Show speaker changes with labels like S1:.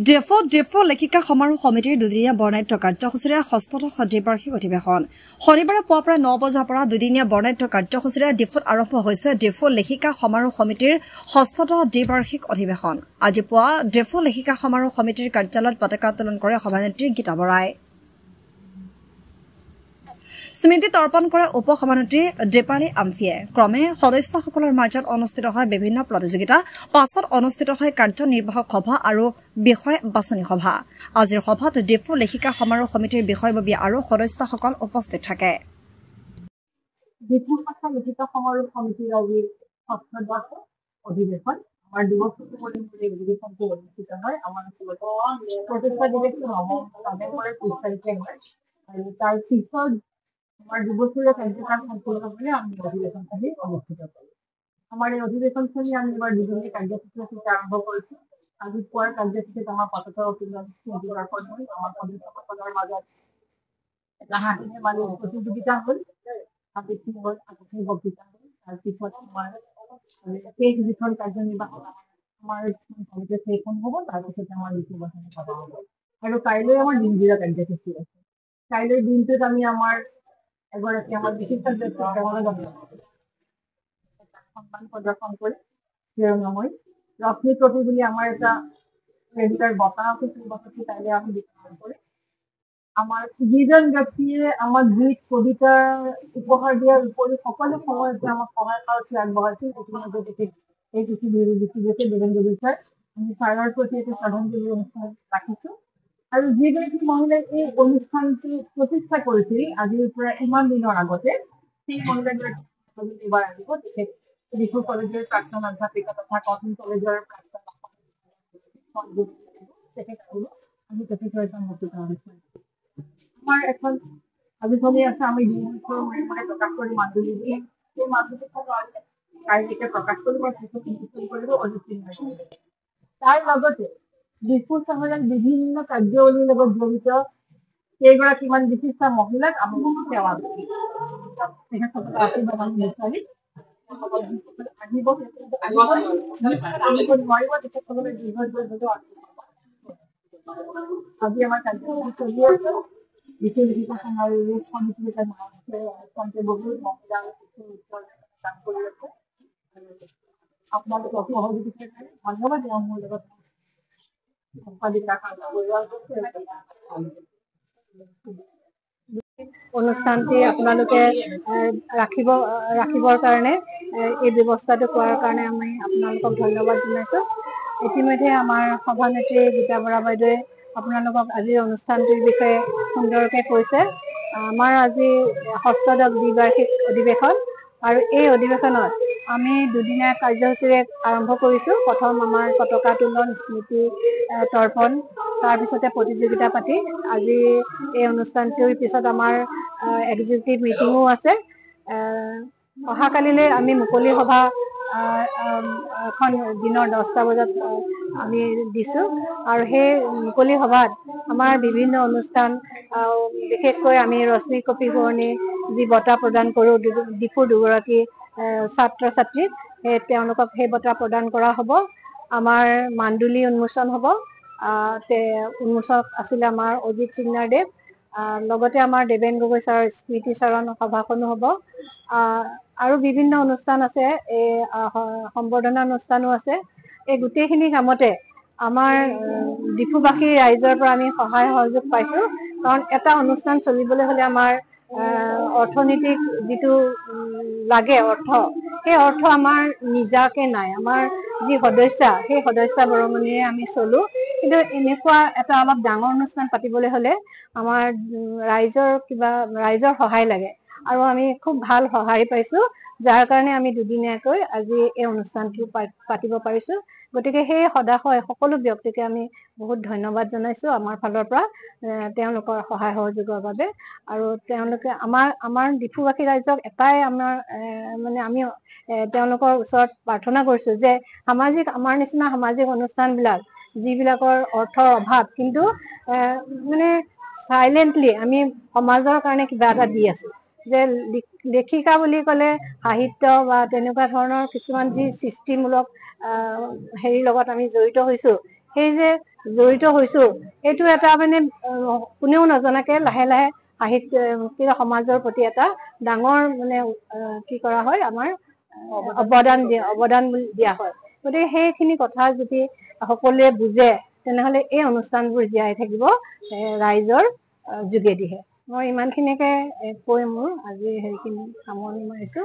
S1: Defoe লেখিকা সমাৰোহ সমিতিৰ দুদিনীয়া বৰ্ণাঢ্য কাৰ্যসূচীৰে ৬ষ্ঠদশ দ্বিবাৰ্ষিক অধিৱেশন শনিবাৰে পুৱা প্ৰায় ৯ বজাৰ পৰা দুদিনীয়া বৰ্ণাঢ্য কাৰ্যসূচীৰে ডিফুত আৰম্ভ হৈছে ডেফো লেখিকা সমাৰোহ সমিতিৰ ৬ষ্ঠদশ দ্বিবাৰ্ষিক অধিৱেশন। আজি পুৱা ডেফো লেখিকা সমাৰোহ সমিতিৰ কাৰ্যালয়ত পতাকা উত্তোলন কৰে সভানেত্ৰী গীতা বৰাই। স্মৃতি তৰ্পণ কৰে উপ সভানেত্ৰী দীপালী আমফিয়ে। ক্ৰমে সদস্যসকলৰ মাজত অনুষ্ঠিত হয় বিভিন্ন প্ৰতিযোগিতা, পাছত অনুষ্ঠিত হয় কাৰ্যনিৰ্বাহক সভা আৰু বিষয় বাছনি সভা। আজিৰ সভাত ডেফো লেখিকা সমাৰোহ সমিতিৰ বিষয়ববীয়া আৰু সদস্যসকল উপস্থিত থাকে।
S2: ডেফো লেখিকা সমাৰোহ সমিতিৰ আজিৰ ৬ষ্ঠদশ অধিৱেশন আমাৰ দিৱসটো অধিৱেশনটো অনুষ্ঠিত হয়। আমাৰ প্ৰতিষ্ঠা দিৱসটো নৱেম্বৰৰ ৩০ তাৰিখে হয় আৰু তাৰ পিছত আমাৰ দুবছৰীয়া কাৰ্যকাল সম্পূৰ্ণ হ'লে আমি অধিৱেশনখনি অনুষ্ঠিত কৰোঁ। আমাৰ এই অধিৱেশনখনি আমি এবাৰ দুদিনীয়া কাৰ্যসূচী আৰম্ভ কৰিছোঁ। আজি পুৱাৰ কাৰ্যসূচীত আমাৰ পতাকা উত্তোলন হ'ল। আমাৰ সদস্যসকলৰ মাজত এটা হাঁহি ধেমালিৰ প্ৰতিযোগিতা হ'ল, আবৃত্তি হ'ল, আকস্মিক বক্তৃতা হ'ল। তাৰপিছত আমাৰ শেষ যিখন কাৰ্যনিৰ্বাহক আমাৰ সেইখন হ'ব। তাৰপিছত আমাৰ ঋতুবাচনি সভা হ'ব আৰু কাইলৈ আমাৰ দিনজোৰা কাৰ্যসূচী আছে। কাইলৈ দিনটোত আমি আমাৰ এগৰাকী আমাৰ বিশিষ্ট সন্মান প্ৰদৰ্শন কৰি শিৰোনাময় ৰশ্মি ট্ৰফি বুলি আমাৰ এটা ৰেগুলাৰ বঁটা আছে, সেই বঁটাটো কাইলৈ আমি বিতৰণ কৰিম। আমাৰ যিজন ব্যক্তিয়ে আমাক গীত কবিতা উপহাৰ দিয়াৰ উপৰি সকলো সময়তে আমাক সহায় সাৰথি আগবঢ়াইছিল, ইতিমধ্যে এই পৃথিৱীৰ বিশেষকৈ দেৱেন গগৈ ছাৰ, আমি ছাৰৰ প্ৰতি এটা শ্ৰদ্ধাঞ্জলি অনুষ্ঠান ৰাখিছোঁ। আৰু যিগৰাকী মহিলাই এই অনুষ্ঠানটো প্ৰতিষ্ঠা কৰিছিল আজিৰ পৰা ইমান দিনৰ আগতে, সেই মহিলাগৰাকী এইবাৰ আহিব। তেখেত ডিফু কলেজৰ প্ৰাক্তন অধ্যাপিকা তথা কটন কলেজৰ প্ৰাক্তন তেখেত আহিব। আমি তেখেতৰ এটা মুক্তিত অনুষ্ঠান আমাৰ এখন আলোচনী আছে, আমি ২ বছৰৰ মূৰে মূৰে প্ৰকাশ কৰি মান্দুলি দি সেই মান্দুলিখন কাইলৈকে প্ৰকাশ কৰিব, তাৰ লগতে ডিফু চহৰত বিভিন্ন কাৰ্যাৱলীৰ লগত জড়িত কেইগৰাকীমান বিশিষ্ট মহিলাক আমি সেৱা কৰিম। তেখেতসকলৰ আশীৰ্বাদ আমি বিচাৰি আহিব নোৱাৰিব, তেখেতসকলে আজি আমাৰ কাৰ্যসূচী চলি আছে। ডিফু লেখিকা সমাৰোহ সমিতিৰ এটা নাম আছে, বহুত মহিলা কাম কৰি আছে। আপোনালোকে সহযোগিতা ধন্যবাদ। মোৰ লগত অনুষ্ঠানটি আপোনালোকে ৰাখিবৰ কাৰণে এই ব্যৱস্থাটো কৰাৰ কাৰণে আমি আপোনালোকক ধন্যবাদ জনাইছোঁ। ইতিমধ্যে আমাৰ সভানেত্ৰী গীতা বৰা বাইদেৱে আপোনালোকক আজিৰ অনুষ্ঠানটিৰ বিষয়ে সুন্দৰকৈ কৈছে। আমাৰ আজি ৬ষ্ঠদশ দ্বিবাৰ্ষিক অধিৱেশন আৰু এই অধিৱেশনত আমি দুদিনীয়া কাৰ্যসূচীৰে আৰম্ভ কৰিছোঁ। প্ৰথম আমাৰ পতাকা উত্তোলন, স্মৃতি তৰ্পণ, তাৰপিছতে প্ৰতিযোগিতা পাতি আজি এই অনুষ্ঠানটিৰ পিছত আমাৰ এক্সিকিউটিভ মিটিঙো আছে। অহাকালিলৈ আমি মুকলি সভা এখন দিনৰ 10টা বজাত আমি দিছোঁ আৰু সেই মুকলি সভাত আমাৰ বিভিন্ন অনুষ্ঠান, বিশেষকৈ আমি ৰশ্মি কপি শুৱনি যি বঁটা প্ৰদান কৰোঁ ডিফুৰ দুগৰাকী ছাত্ৰ ছাত্ৰীক, তেওঁলোকক সেই বঁটা প্ৰদান কৰা হ'ব। আমাৰ মান্দুলি উন্মোচন হ'ব। উন্মোচক আছিলে আমাৰ অজিত সিংনাৰদেৱ। লগতে আমাৰ দেৱেন গগৈ ছাৰৰ স্মৃতি চাৰণ সভাখনো হ'ব। আৰু বিভিন্ন অনুষ্ঠান আছে, এই সম্বৰ্ধনা অনুষ্ঠানো আছে। এই গোটেইখিনি কামতে আমাৰ ডিফুবাসী ৰাইজৰ পৰা আমি সহায় সহযোগ পাইছোঁ। কাৰণ এটা অনুষ্ঠান চলিবলৈ হ'লে আমাৰ অৰ্থনৈতিক যিটো লাগে অৰ্থ, সেই অৰ্থ আমাৰ নিজাকে নাই। আমাৰ যি সদস্য, সেই সদস্য বৰঙণিৰে আমি চলোঁ। কিন্তু এনেকুৱা এটা অলপ ডাঙৰ অনুষ্ঠান পাতিবলৈ হ'লে আমাৰ ৰাইজৰ সহায় লাগে আৰু আমি খুব ভাল সহায় পাইছোঁ, যাৰ কাৰণে আমি দুদিনীয়াকৈ আজি এই অনুষ্ঠানটো পাতিব পাৰিছোঁ। গতিকে সেই সকলো ব্যক্তিকে আমি বহুত ধন্যবাদ জনাইছোঁ আমাৰ ফালৰ পৰা, তেওঁলোকৰ সহায় সহযোগৰ বাবে। আৰু তেওঁলোকে আমাৰ ডিফুবাসী ৰাইজক এটাই আমি তেওঁলোকৰ ওচৰত প্ৰাৰ্থনা কৰিছোঁ যে আমাৰ নিচিনা সামাজিক অনুষ্ঠানবিলাক যিবিলাকৰ অৰ্থৰ অভাৱ, কিন্তু চাইলেণ্টলি আমি সমাজৰ কাৰণে কিবা এটা দি আছোঁ। যে লেখিকা বুলি ক'লে সাহিত্য বা তেনেকুৱা ধৰণৰ কিছুমান যি সৃষ্টিমূলক হেৰিৰ লগত আমি জড়িত হৈছোঁ, সেই যে জড়িত হৈছো এইটো এটা মানে কোনেও নজনাকে লাহে লাহে সাহিত্য সমাজৰ প্ৰতি এটা ডাঙৰ মানে কি কৰা হয় আমাৰ অৱদান দিয়া হয় গতিকে সেইখিনি কথা যদি সকলোৱে বুজে তেনেহলে এই অনুষ্ঠানবোৰ জীয়াই থাকিব ৰাইজৰ যোগেদিহে মই ইমানখিনিকে কৈ মোৰ আজি হেৰিখিনি সামৰণি মাৰিছো